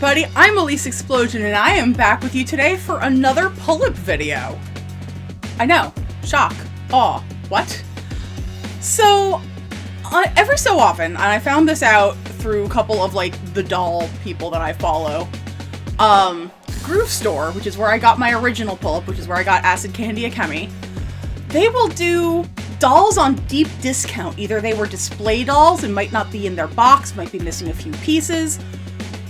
everybody, I'm Elyse Explosion and I am back with you today for another Pullip video. I know, shock, awe, what? So, every so often, and I found this out through a couple of the doll people that I follow, Groove Store, which is where I got my original Pullip, which is where I got Acid Candy Akemi, they will do dolls on deep discount. Either they were display dolls and might not be in their box, might be missing a few pieces,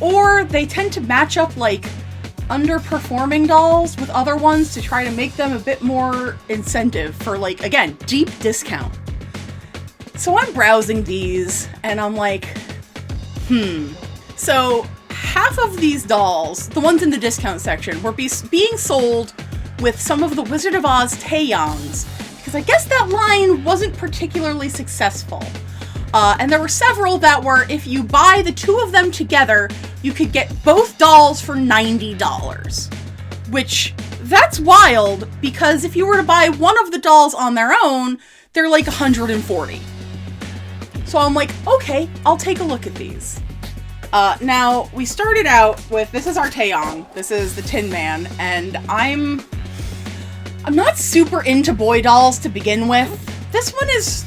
or they tend to match up underperforming dolls with other ones to try to make them a bit more incentive for again, deep discount. So I'm browsing these and I'm like, So half of these dolls, the ones in the discount section, were being sold with some of the Wizard of Oz Taeyongs, because I guess that line wasn't particularly successful. And there were several that were, if you buy the two of them together, you could get both dolls for $90. Which, that's wild, because if you were to buy one of the dolls on their own, they're $140. So I'm like, okay, I'll take a look at these. Now, we started out with, this is our Taeyong, this is the Tin Man, and I'm not super into boy dolls to begin with. This one is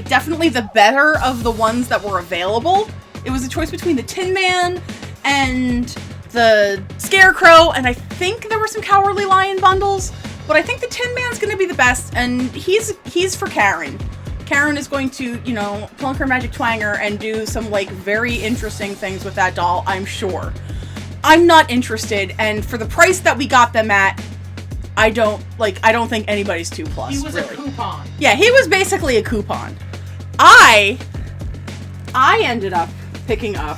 definitely the better of the ones that were available. It was a choice between the Tin Man and the Scarecrow, and I think there were some Cowardly Lion bundles, but I think the Tin Man's gonna be the best, and he's for Karen. Karen is going to, plunk her magic twanger and do some very interesting things with that doll, I'm sure. I'm not interested, and for the price that we got them at, I don't think anybody's 2+. He was really. a coupon. Yeah, he was basically a coupon. I ended up picking up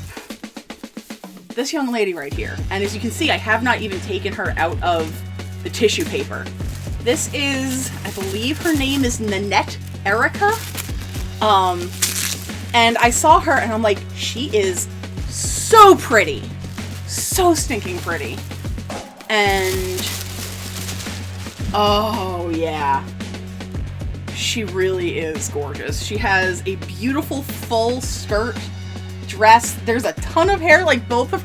this young lady right here. And as you can see, I have not even taken her out of the tissue paper. This is, I believe her name is Nanette Erica. And I saw her and I'm like, she is so pretty. So stinking pretty. And oh, yeah. She really is gorgeous. She has a beautiful full skirt dress. There's a ton of hair. Both of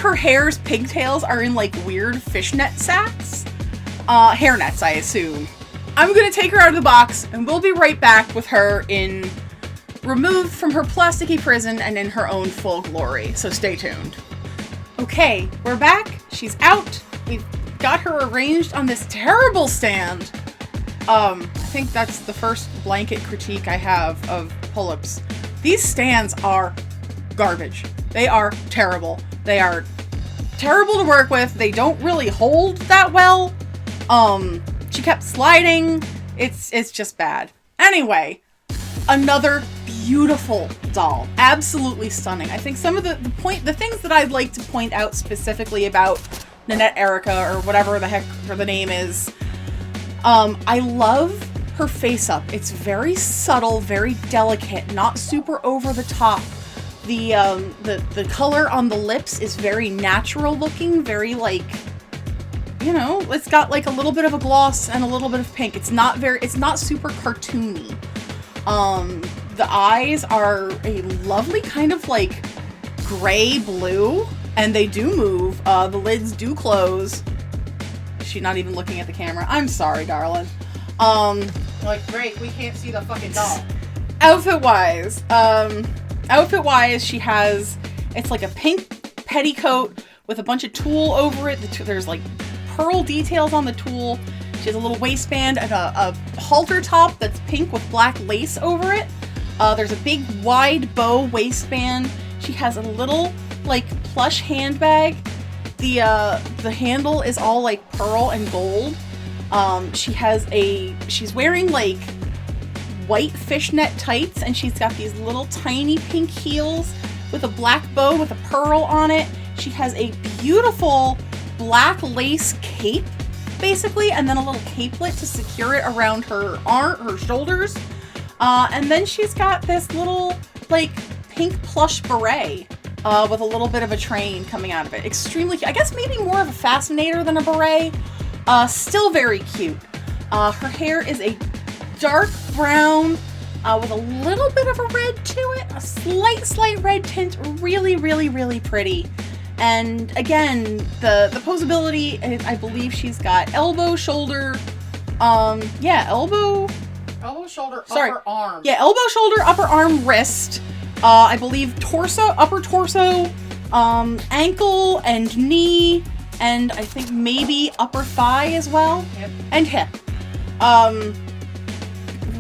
her hair's pigtails are in weird fishnet sacks. Hair nets, I assume. I'm gonna take her out of the box and we'll be right back with her removed from her plasticky prison and in her own full glory. So stay tuned. Okay, we're back. She's out. We've got her arranged on this terrible stand. I think that's the first blanket critique I have of Pullips. These stands are garbage. They are terrible. They are terrible to work with. They don't really hold that well. She kept sliding. It's just bad. Anyway, another beautiful doll. Absolutely stunning. I think some of the things that I'd like to point out specifically about Nanette Erica, or whatever the heck the name is. I love her face up. It's very subtle, very delicate, not super over the top. The color on the lips is very natural looking, very it's got a little bit of a gloss and a little bit of pink. It's not super cartoony. The eyes are a lovely kind of gray blue. And they do move. The lids do close. She's not even looking at the camera. I'm sorry, darling. Great, we can't see the fucking doll. Outfit-wise, she has, it's a pink petticoat with a bunch of tulle over it. There's pearl details on the tulle. She has a little waistband and a halter top that's pink with black lace over it. There's a big wide bow waistband. She has a little plush handbag. The handle is all pearl and gold. She's wearing white fishnet tights, and she's got these little tiny pink heels with a black bow with a pearl on it. She has a beautiful black lace cape, basically, and then a little capelet to secure it around her shoulders. And then she's got this little pink plush beret. With a little bit of a train coming out of it. Extremely cute. I guess maybe more of a fascinator than a beret. Still very cute. Her hair is a dark brown with a little bit of a red to it. A slight red tint. Really, really, really pretty. And again, the posability, I believe she's got elbow, shoulder, elbow, shoulder, sorry. upper arm. Yeah, elbow, shoulder, upper arm, wrist. I believe torso, upper torso, ankle and knee, and I think maybe upper thigh as well. Yep. And hip.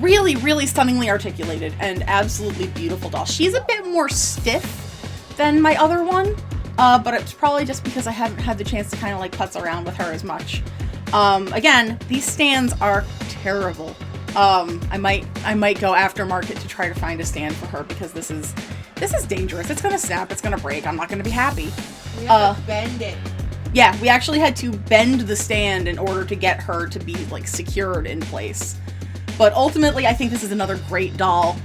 Really, really stunningly articulated and absolutely beautiful doll. She's a bit more stiff than my other one, but it's probably just because I haven't had the chance to kind of like putz around with her as much. Again, these stands are terrible. I might go aftermarket to try to find a stand for her because this is dangerous. It's gonna snap. It's gonna break. I'm not gonna be happy. We have to bend it. Yeah, we actually had to bend the stand in order to get her to be like secured in place. But ultimately, I think this is another great doll.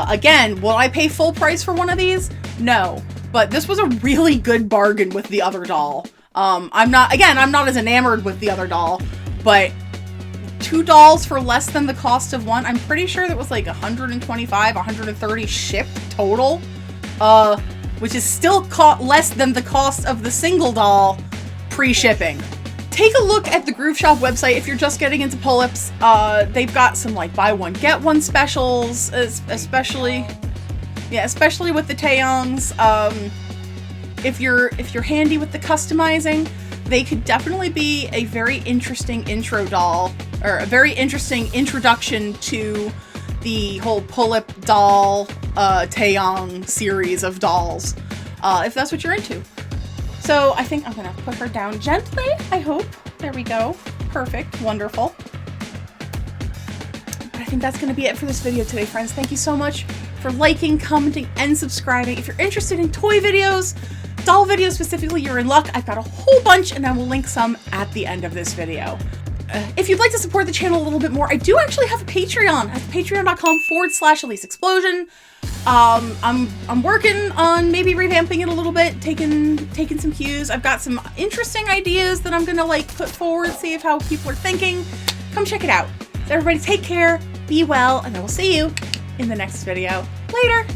Again, will I pay full price for one of these? No. But this was a really good bargain with the other doll. I'm not as enamored with the other doll, but 2 dolls for less than the cost of one. I'm pretty sure that was like 125, 130 shipped total, which is still less than the cost of the single doll pre-shipping. Take a look at the Groove Shop website if you're just getting into Pullips. They've got some like buy one get one specials, especially with the Taeyongs. If you're handy with the customizing, they could definitely be a very interesting intro doll, or a very interesting introduction to the whole Pullip doll Taeyong series of dolls, if that's what you're into. So I think I'm gonna put her down gently, I hope. There we go. Perfect. Wonderful. But I think that's gonna be it for this video today, friends. Thank you so much for liking, commenting, and subscribing. If you're interested in toy videos, doll videos specifically, you're in luck. I've got a whole bunch, and I will link some at the end of this video. If you'd like to support the channel a little bit more, I do actually have a Patreon at patreon.com/Elyse Explosion. I'm working on maybe revamping it a little bit, taking some cues. I've got some interesting ideas that I'm gonna like put forward, see how people are thinking. Come check it out. So everybody take care, be well, and I will see you in the next video. Later!